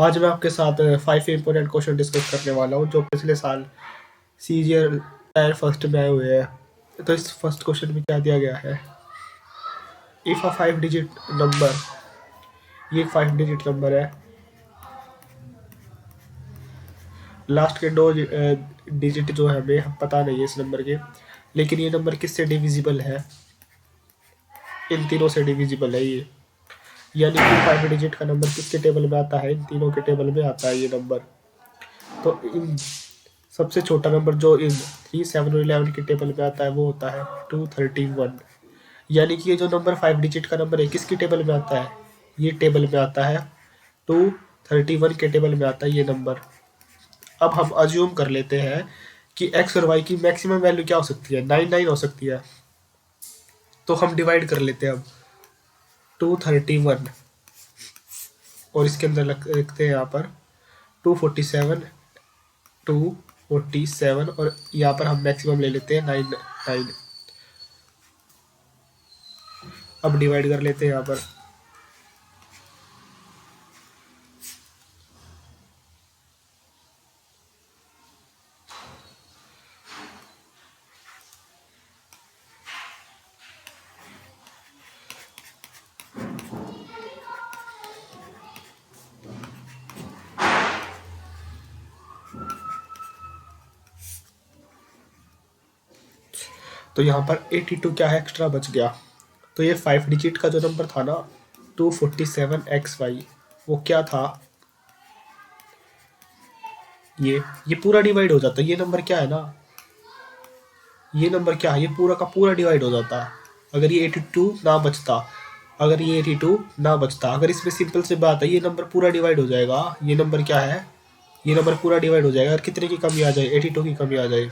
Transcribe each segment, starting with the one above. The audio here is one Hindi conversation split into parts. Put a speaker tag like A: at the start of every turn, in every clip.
A: आज मैं आपके साथ 5 इंपॉर्टेंट क्वेश्चन डिस्कस करने वाला हूँ जो पिछले साल सीजीएल टायर फर्स्ट में आए हुए हैं। तो इस फर्स्ट क्वेश्चन में क्या दिया गया है, इफ अ 5 डिजिट नंबर, ये 5 डिजिट नंबर है, लास्ट के 2 डिजिट जो है हमें पता नहीं है इस नंबर के, लेकिन ये नंबर किससे डिविजिबल है, इन तीनों से डिविजिबल है ये। यानी कि 5 डिजिट का नंबर किसके टेबल में आता है, इन तीनों के टेबल में आता है ये नंबर। तो इन सबसे छोटा नंबर जो इन 3, 7 और 11 के टेबल में आता है वो होता है 231। यानी कि ये जो नंबर 5 डिजिट का नंबर है किसकी टेबल में आता है, ये टेबल में आता है 231 के टेबल में आता है ये नंबर। अब हम अज्यूम कर लेते हैं कि एक्स और वाई की मैक्सिमम वैल्यू क्या हो सकती है, 99 हो सकती है। तो हम डिवाइड कर लेते हैं अब 231 और इसके अंदर लिखते हैं यहाँ पर 247 247 और यहाँ पर हम मैक्सिमम ले लेते हैं 99। अब डिवाइड कर लेते हैं यहाँ पर तो यहाँ पर 82 क्या है, एक्स्ट्रा बच गया। तो ये 5 डिजिट का जो नंबर था ना 247XY, वो क्या था, ये पूरा डिवाइड हो जाता। ये नंबर क्या है ना, ये नंबर क्या है, ये पूरा का पूरा डिवाइड हो जाता अगर ये 82 ना बचता, अगर ये 82 ना बचता। अगर इसमें सिंपल से बात है, ये नंबर पूरा डिवाइड हो जाएगा। ये नंबर क्या है, ये नंबर पूरा डिवाइड हो जाएगा। अगर कितने की कमी आ जाए, 82 की कमी आ जाए,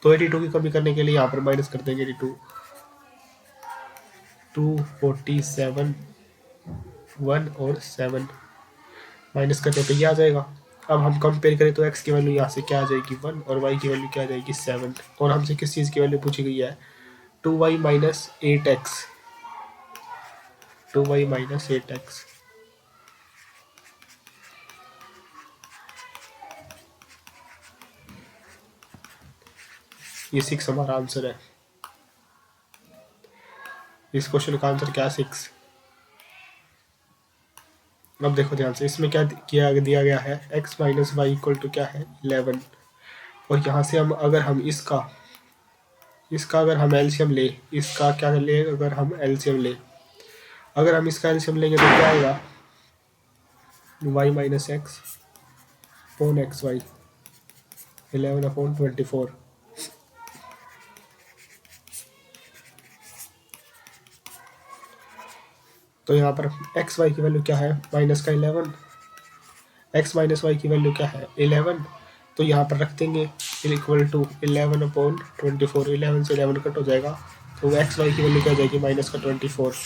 A: तो 82 की कमी करने के लिए यहाँ पर माइनस कर देंगे 82, 247 1 और 7 माइनस करने पे ये आ जाएगा। अब हम कंपेयर करें तो x की वैल्यू यहाँ से क्या आ जाएगी 1 और y की वैल्यू क्या आ जाएगी 7। और हमसे किस चीज़ की वैल्यू पूछी गई है, 2y minus 8x, 2y minus 8x। ये 6 हमारा आंसर है। इस क्वेश्चन का आंसर क्या है, 6। अब देखो ध्यान से, इसमें क्या किया दिया गया है, x minus y equal to क्या है 11। और यहाँ से हम अगर हम इसका अगर हम एलसीएम ले, इसका क्या ले, अगर हम एलसीएम ले, अगर हम इसका एलसीएम लेंगे तो क्या आएगा, y minus x upon x y 11/24। तो यहाँ पर एक्स वाई की वैल्यू क्या है, माइनस का 11, एक्स माइनस वाई की वैल्यू क्या है 11। तो यहाँ पर रख देंगे इक्वल टू 11/24, 11 से 11 कट हो जाएगा, तो एक्स वाई की वैल्यू क्या हो जाएगी, माइनस का 24।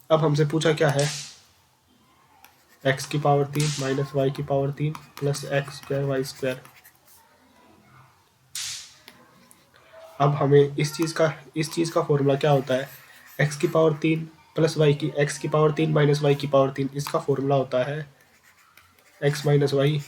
A: अब हमसे पूछा क्या है, एक्स की पावर 3 माइनस वाई की power 3 plus x square y square. अब हमें इस चीज़ का फॉर्मूला क्या होता है, एक्स की पावर 3 प्लस वाई की, एक्स की पावर 3 माइनस वाई की पावर 3, इसका फॉर्मूला होता है एक्स माइनस वाई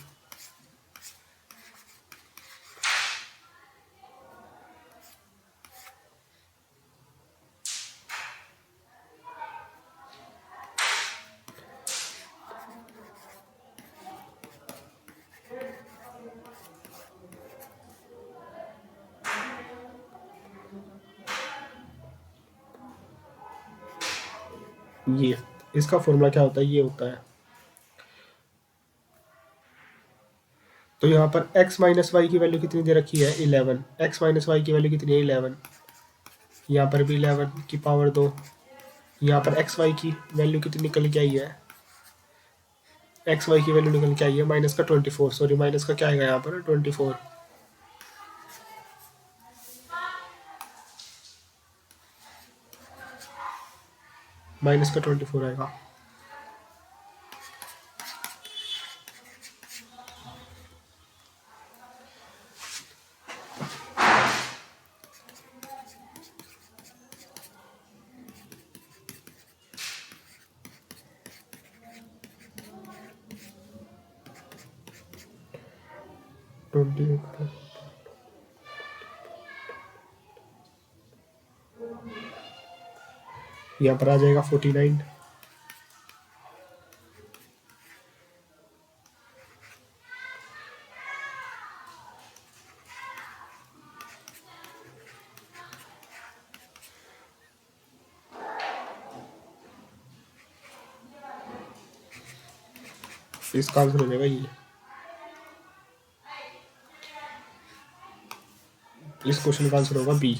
A: ये, इसका फॉर्मूला क्या होता है, ये होता है। तो यहाँ पर x माइनस वाई की वैल्यू कितनी दे रखी है 11, x माइनस वाई की वैल्यू कितनी है 11, यहाँ पर भी 11 की पावर 2, यहाँ पर एक्स वाई की वैल्यू कितनी निकल के आई है, एक्स वाई की वैल्यू निकल के आई है माइनस का 24, सॉरी माइनस का क्या आएगा यहाँ पर 24, माइनस का 24 आएगा। 28 यहाँ पर आ जाएगा 49। इसका आंसर हो जाएगा ये। इस क्वेश्चन का आंसर होगा बी।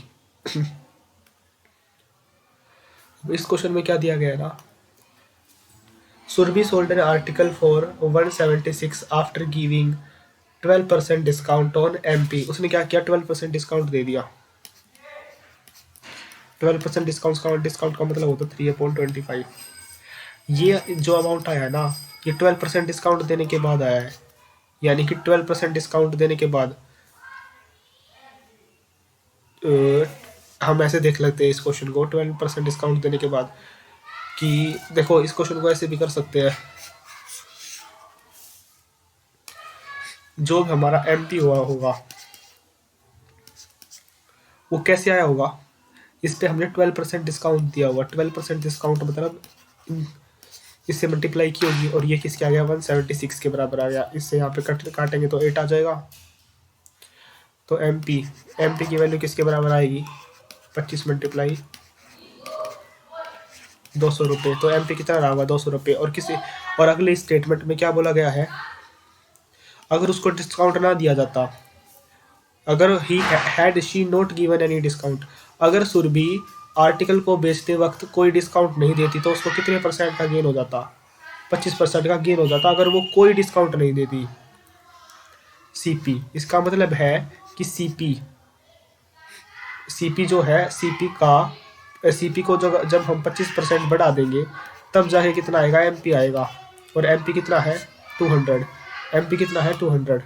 A: इस क्वेश्चन में क्या दिया गया है ना, Surabhi sold an article for 176 after giving 12% discount on MP. उसने क्या किया, 12% डिस्काउंट दे दिया। 12% डिस्काउंट का मतलब होता है 3/25। ये जो अमाउंट आया है ना, ये 12% डिस्काउंट देने के बाद आया है। यानी कि 12% डिस्काउंट देने के बाद हम ऐसे देख लेते हैं इस क्वेश्चन को, 12% डिस्काउंट देने के बाद कि देखो, इस क्वेश्चन को ऐसे भी कर सकते हैं, जो भी हमारा एमपी हुआ होगा वो कैसे आया होगा, इस पे हमने 12% डिस्काउंट दिया हुआ। 12% डिस्काउंट मतलब इससे मल्टीप्लाई की होगी, और ये किसके आ गया, 176 के बराबर आ गया। इससे यहाँ पे काटेंगे तो 8 आ जाएगा। तो एमपी की वैल्यू किसके बराबर आएगी, 25 मल्टीप्लाई 200 रुपये। तो एमपी कितना रहा होगा, 200 रुपये। और अगले स्टेटमेंट में क्या बोला गया है, अगर उसको डिस्काउंट ना दिया जाता, अगर he had she not given any discount, अगर सुरभि आर्टिकल को बेचते वक्त कोई डिस्काउंट नहीं देती तो उसको कितने परसेंट का गेन हो जाता, 25% का गेन हो जाता, अगर वो कोई डिस्काउंट नहीं देती। सीपी, इसका मतलब है कि सीपी जो है, सीपी को जब हम 25% बढ़ा देंगे तब जाके कितना आएगा, एमपी आएगा। और एमपी कितना है, 200। एमपी कितना है, 200।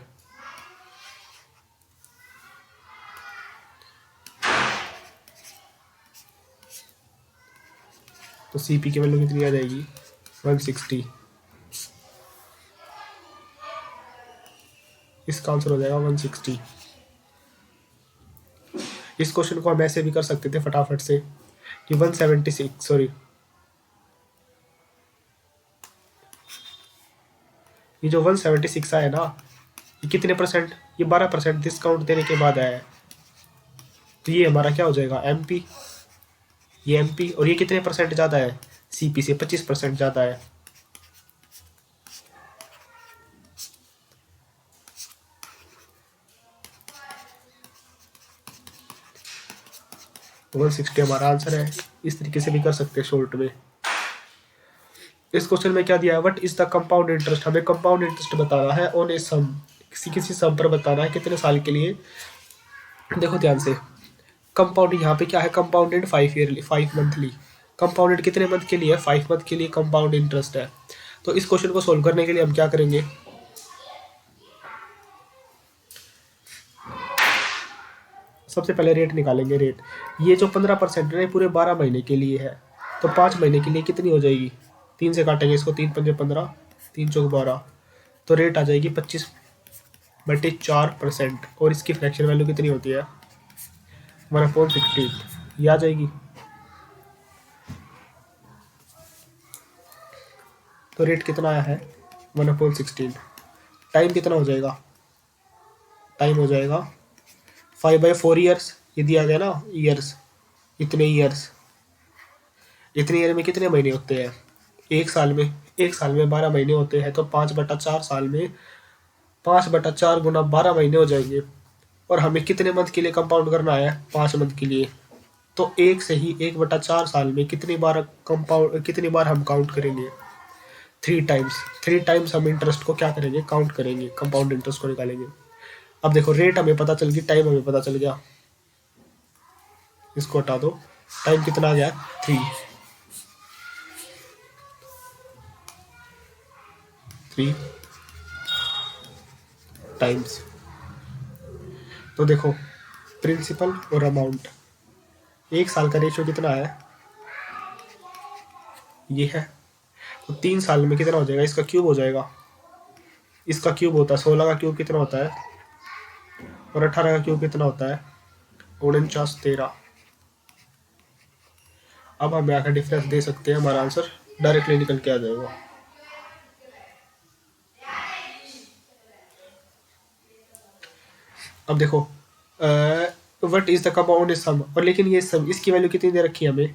A: तो सीपी की वैल्यू कितनी आ जाएगी, 160। इसका आंसर हो जाएगा 160। इस क्वेश्चन को हम ऐसे भी कर सकते थे फटाफट से कि 176 सॉरी, ये जो 176 आया ना, ये कितने परसेंट, ये 12% डिस्काउंट देने के बाद आया है। तो ये हमारा क्या हो जाएगा, एमपी। ये एमपी, और ये कितने परसेंट ज़्यादा है, सीपी से 25% ज़्यादा है। तो 160 हमारा आंसर है। इस तरीके से भी कर सकते हैं शॉर्ट में। इस क्वेश्चन में क्या दिया है, what is the compound interest, हमें कंपाउंड इंटरेस्ट बताना है ऑन ए सम, किसी सम पर बताना है, कितने साल के लिए। देखो ध्यान से, कंपाउंड यहाँ पे क्या है, कंपाउंडेड 5 मंथली। कंपाउंडेड कितने मंथ के लिए है, 5 मंथ के लिए कंपाउंड इंटरेस्ट है। तो इस क्वेश्चन को सोल्व करने के लिए हम क्या करेंगे, सबसे पहले रेट निकालेंगे। रेट, ये जो 15% है पूरे 12 महीने के लिए है, तो 5 महीने के लिए कितनी हो जाएगी, 3 से काटेंगे इसको, 3 पंजे 15, 3 चौक 12, तो रेट आ जाएगी 25/4%। और इसकी फ्रैक्शन वैल्यू कितनी होती है, 1/16, ये आ जाएगी। तो रेट कितना आया है, 1/16। टाइम कितना हो जाएगा, टाइम हो जाएगा 5/4 ईयर्स। ये दिया गया ना ईयर्स, इतने ईयर्स, इतने ईयर में कितने महीने होते हैं, एक साल में 12 महीने होते हैं। तो 5/4 साल में 5/4 गुना 12 महीने हो जाएंगे। और हमें कितने मंथ के लिए कंपाउंड करना है, 5 मंथ के लिए। तो एक से ही 1/4 साल में कितनी बार हम काउंट करेंगे, 3 टाइम्स हम इंटरेस्ट को क्या करेंगे, काउंट करेंगे, कंपाउंड इंटरेस्ट को निकालेंगे। अब देखो, रेट हमें पता चल गई, टाइम हमें पता चल गया, इसको हटा दो। टाइम कितना आ गया, 3 टाइम्स। तो देखो, प्रिंसिपल और अमाउंट, एक साल का रेशियो कितना है, ये है। तो 3 साल में कितना हो जाएगा, इसका क्यूब हो जाएगा। इसका क्यूब होता है 16 का क्यूब कितना होता है, और 18 का क्यूब कितना होता है? 49 13। अब हम यहाँ का डिफरेंस दे सकते हैं, हमारा आंसर डायरेक्टली निकल के आ जाएगा। अब देखो व्हाट इज द कंपाउंड सम, और लेकिन ये सम इसकी वैल्यू कितनी दे रखी है हमें?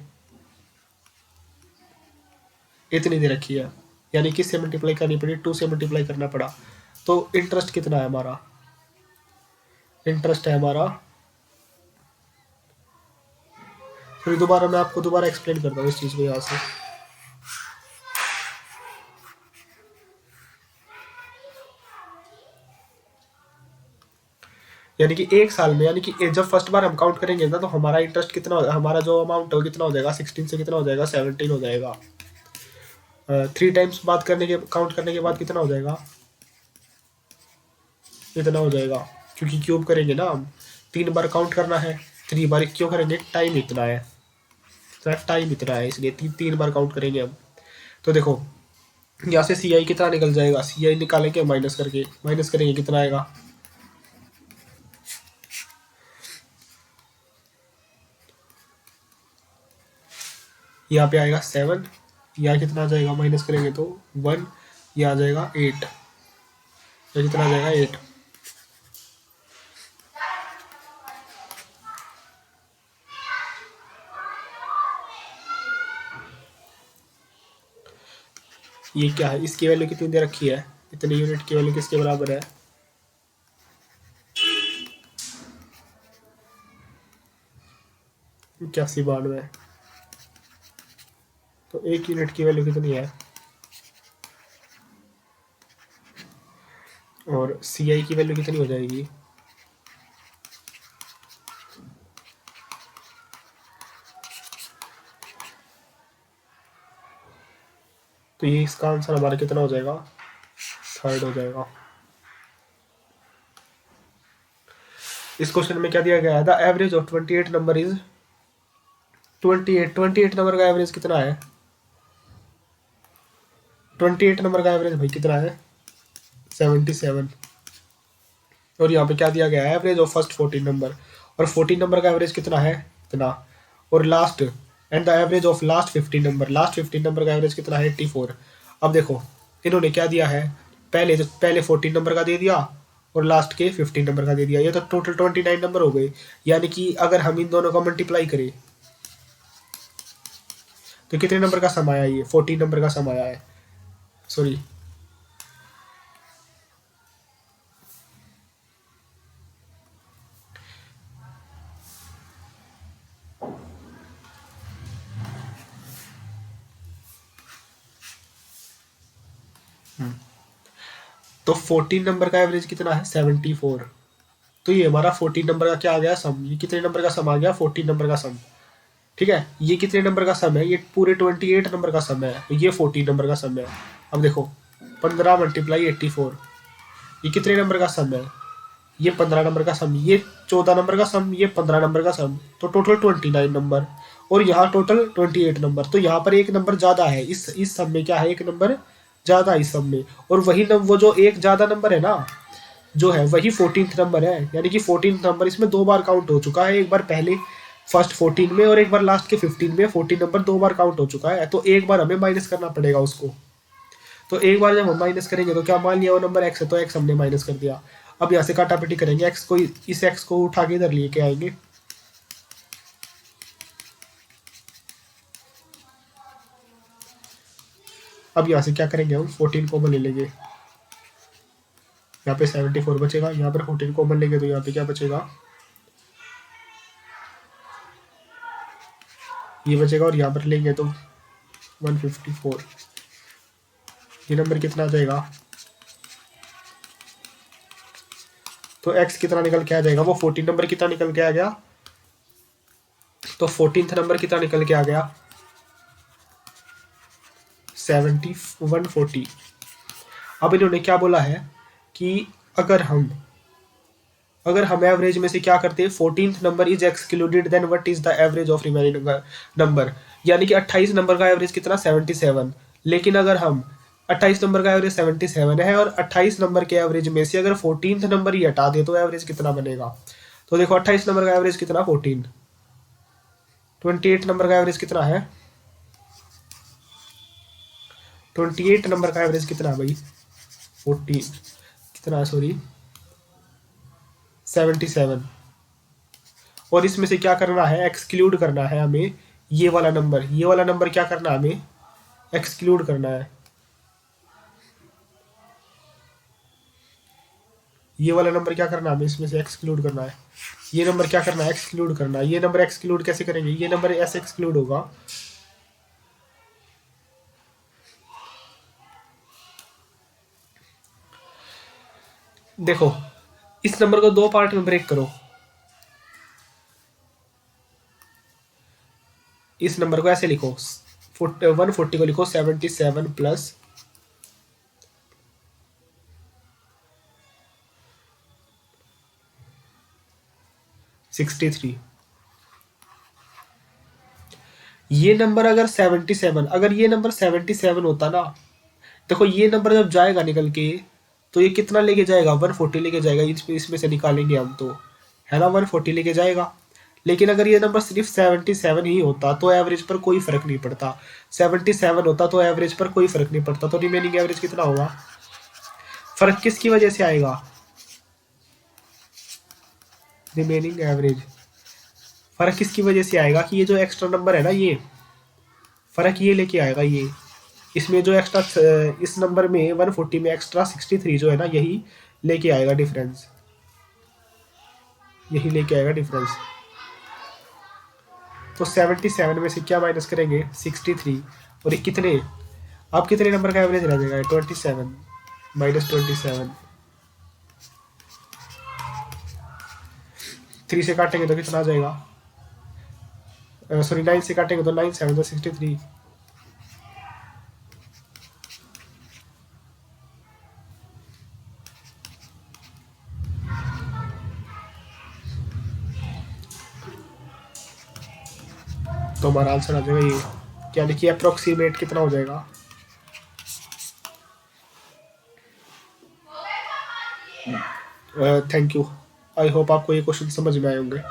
A: इतनी दे रखी है, यानी किससे मल्टीप्लाई करनी पड़ी? 2 से मल्टीप्लाई करना पड़ा। तो इंटरेस्ट कितना है हमारा? इंटरेस्ट है हमारा, फिर दोबारा मैं आपको दोबारा एक्सप्लेन करता हूँ इस चीज़ को यहाँ से। यानी कि एक साल में, यानी कि जब फर्स्ट बार हम काउंट करेंगे ना, तो हमारा इंटरेस्ट कितना हमारा जो अमाउंट है कितना हो जाएगा? 16 से कितना हो जाएगा? 17 हो जाएगा। 3 टाइम्स बात करने के काउंट करने के बाद कितना हो जाएगा? इतना हो जाएगा, क्योंकि क्यूब करेंगे ना हम, 3 बार काउंट करना है, 3 बार क्यों करेंगे? टाइम इतना है, टाइम इतना है, इसलिए 3 बार काउंट करेंगे हम। तो देखो यहाँ से सी आई कितना निकल जाएगा? सी आई निकालेंगे माइनस करके, माइनस करेंगे कितना आएगा? यहाँ पे आएगा 7, यहाँ कितना आ जाएगा? माइनस करेंगे तो 1, यहाँ आ जाएगा 8, यहाँ कितना आ जाएगा? 8। ये क्या है? इसकी वैल्यू कितनी दे रखी है? इतने यूनिट की वैल्यू किसके बराबर है? 81 92। तो 1 यूनिट की वैल्यू कितनी है? और सी आई की वैल्यू कितनी हो जाएगी? तो ये इसका आंसर हमारा कितना हो जाएगा? 3rd हो जाएगा। इस क्वेश्चन में क्या दिया गया है? The average of 28 number is 28 number का एवरेज कितना है? 28 नंबर का एवरेज भाई कितना है? 77। और यहाँ पे क्या दिया गया है? एवरेज ऑफ फर्स्ट 14 नंबर, और 14 नंबर का एवरेज कितना है? इतना। और last and the average of last 15 number, last 15 number का एवरेज कितना है? 84। अब देखो इन्होंने क्या दिया है? पहले 14 नंबर का दे दिया और लास्ट के 15 नंबर का दे दिया, ये तो टोटल 29 नंबर हो गए। यानी कि अगर हम इन दोनों का मल्टीप्लाई करें तो कितने नंबर का सम आया? ये 14 नंबर का सम आया है, सॉरी। तो 14 नंबर का एवरेज कितना है? 74। तो ये हमारा 14 नंबर का क्या आ गया? सम। ये कितने नंबर का सम आ गया? 14 नंबर का सम। ठीक है, ये कितने नंबर का सम है? ये पूरे 28 नंबर का सम है, तो ये 14 नंबर का सम है। अब देखो 15 मल्टीप्लाई 84, ये कितने नंबर का सम है? ये 15 नंबर का सम, ये 14 नंबर का सम, ये 15 नंबर का सम, तो टोटल 29 नंबर। और यहाँ टोटल 28 नंबर, तो यहाँ पर एक नंबर ज़्यादा है इस सम में। क्या है? एक नंबर ज़्यादा इस सम में। और वही वो जो एक ज़्यादा नंबर है ना, जो है वही 14th नंबर है। यानी कि 14th नंबर इसमें 2 बार काउंट हो चुका है, एक बार पहले फर्स्ट 14 में और एक बार लास्ट के 15 में। 14 नंबर 2 बार काउंट हो चुका है, तो एक बार हमें माइनस करना पड़ेगा उसको। तो एक बार जब हम माइनस करेंगे तो क्या मान लिया वो नंबर एक्स है, तो एक्स हमने माइनस कर दिया। अब यहाँ से काटापीटी करेंगे, एक्स को इस एक्स को उठा के इधर लेके आएंगे। अब यहाँ से क्या करेंगे? हम 14 कॉमन ले लेंगे, यहाँ पे 74 बचेगा। यहाँ पर 14 कॉमन लेंगे तो यहाँ पे क्या बचेगा? ये बचेगा। और यहाँ पर लेंगे तो 154। ये नंबर कितना आ जाएगा? तो x कितना निकल के आ जाएगा? वो 14 नंबर कितना निकल के आ गया? तो 14th नंबर कितना निकल के आ गया? 140। अब इन्होंने क्या बोला है कि अगर हम एवरेज में से क्या करते हैं? 14th number is excluded, then what is the average of remaining number. यानी कि 28 नंबर का एवरेज कितना? 77। लेकिन अगर हम 28 नंबर का एवरेज 77 है, और 28 नंबर के एवरेज में से अगर 14th नंबर ही हटा दे तो एवरेज कितना बनेगा? तो देखो 28 नंबर का एवरेज कितना, 14। 28 नंबर का एवरेज कितना है? 28 नंबर का एवरेज कितना है भाई? 14 कितना है, सॉरी 77। और इसमें से क्या करना है, एक्सक्लूड करना है हमें ये वाला नंबर। ये वाला नंबर क्या करना है हमें? एक्सक्लूड करना है। ये वाला नंबर क्या करना है हमें? इसमें से एक्सक्लूड करना है। ये नंबर क्या करना है? एक्सक्लूड करना है। ये नंबर एक्सक्लूड कैसे करेंगे? ये नंबर ऐसे एक्सक्लूड होगा, देखो इस नंबर को दो पार्ट में ब्रेक करो। इस नंबर को ऐसे लिखो, 140 को लिखो 77 प्लस 63। ये नंबर अगर 77, अगर ये नंबर 77 होता ना, देखो ये नंबर जब जाएगा निकल के तो ये कितना लेके जाएगा? 140 लेके जाएगा। इसमें से निकालेंगे हम तो, है ना, 140 लेके जाएगा। लेकिन अगर ये नंबर सिर्फ 77 ही होता तो एवरेज पर कोई फर्क नहीं पड़ता। 77 होता तो एवरेज पर कोई फर्क नहीं पड़ता। तो रिमेनिंग एवरेज कितना होगा? फर्क किसकी वजह से आएगा? रिमेनिंग एवरेज फर्क किसकी वजह से आएगा कि ये जो एक्स्ट्रा नंबर है ना, ये फर्क ये लेके आएगा। ये इसमें जो एक्स्ट्रा, इस नंबर में 140 में एक्स्ट्रा 63 जो है ना, यही लेके आएगा डिफरेंस। यही लेके आएगा डिफरेंस। तो 77 में से क्या माइनस करेंगे? 63। और ये कितने, अब कितने नंबर का एवरेज रह जाएगा? 27 माइनस 27। 3 से काटेंगे तो कितना आ जाएगा? सॉरी 9 से काटेंगे तो 9 7 तो 63। तो हमारा आंसर आ जाएगा ये, क्या लिखिए अप्रोक्सीमेट कितना हो जाएगा? Thank you. आई होप आपको ये क्वेश्चन समझ में आए होंगे।